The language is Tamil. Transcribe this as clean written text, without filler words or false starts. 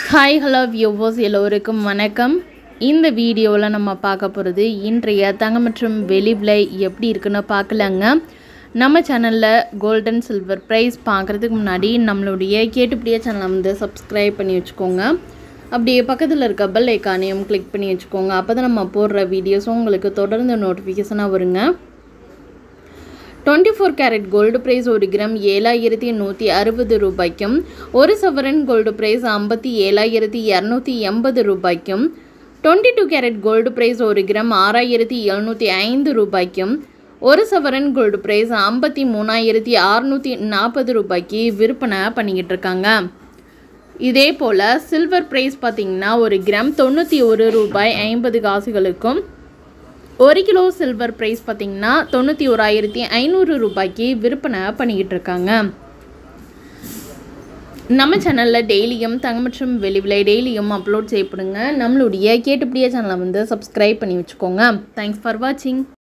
ஹாய் ஹலோ வியூவர்ஸ் எல்லோருக்கும் வணக்கம். இந்த வீடியோவில் நம்ம பார்க்க போகிறது இன்றைய தங்கம் மற்றும் வெள்ளி விலை எப்படி இருக்குன்னு பார்க்கலாங்க. நம்ம சேனலில் கோல்ட் அண்ட் சில்வர் ப்ரைஸ் பார்க்குறதுக்கு முன்னாடி நம்மளுடைய கேட்டுப்படியே சேனலை வந்து சப்ஸ்கிரைப் பண்ணி வச்சுக்கோங்க. அப்படியே பக்கத்தில் இருக்க பெல் ஐக்கானையும் கிளிக் பண்ணி வச்சுக்கோங்க. அப்போ தான் நம்ம போடுற வீடியோஸும் உங்களுக்கு தொடர்ந்து நோட்டிஃபிகேஷனாக வருங்க. 24 கேரட் கோல்டு பிரைஸ் 1 கிராம் 7160 ரூபாய்க்கும், 1 சவரன் கோல்டு பிரைஸ் 57,280 ரூபாய்க்கும், 22 கேரட் கோல்டு பிரைஸ் 1 கிராம் 6705 ரூபாய்க்கும், 1 சவரன் கோல்டு பிரைஸ் 53,640 ரூபாய்க்கு விற்பனை பண்ணிக்கிட்டு இருக்காங்க. இதே போல் சில்வர் ப்ரைஸ் பார்த்திங்கன்னா 1 கிராம் 91 ரூபாய் 50 காசுகளுக்கும், 1 கிலோ சில்வர் ப்ரைஸ் பார்த்திங்கன்னா 91,500 ரூபாய்க்கு விற்பனை பண்ணிக்கிட்டு இருக்காங்க. நம்ம சேனலில் டெய்லியும் தங்கம் மற்றும் வெள்ளி விலை டெய்லியும் அப்லோட் செய்யப்படுங்க. நம்மளுடைய கேட்டுப்படியே சேனலை வந்து சப்ஸ்கிரைப் பண்ணி வச்சுக்கோங்க. தேங்க்ஸ் ஃபார் வாட்சிங்.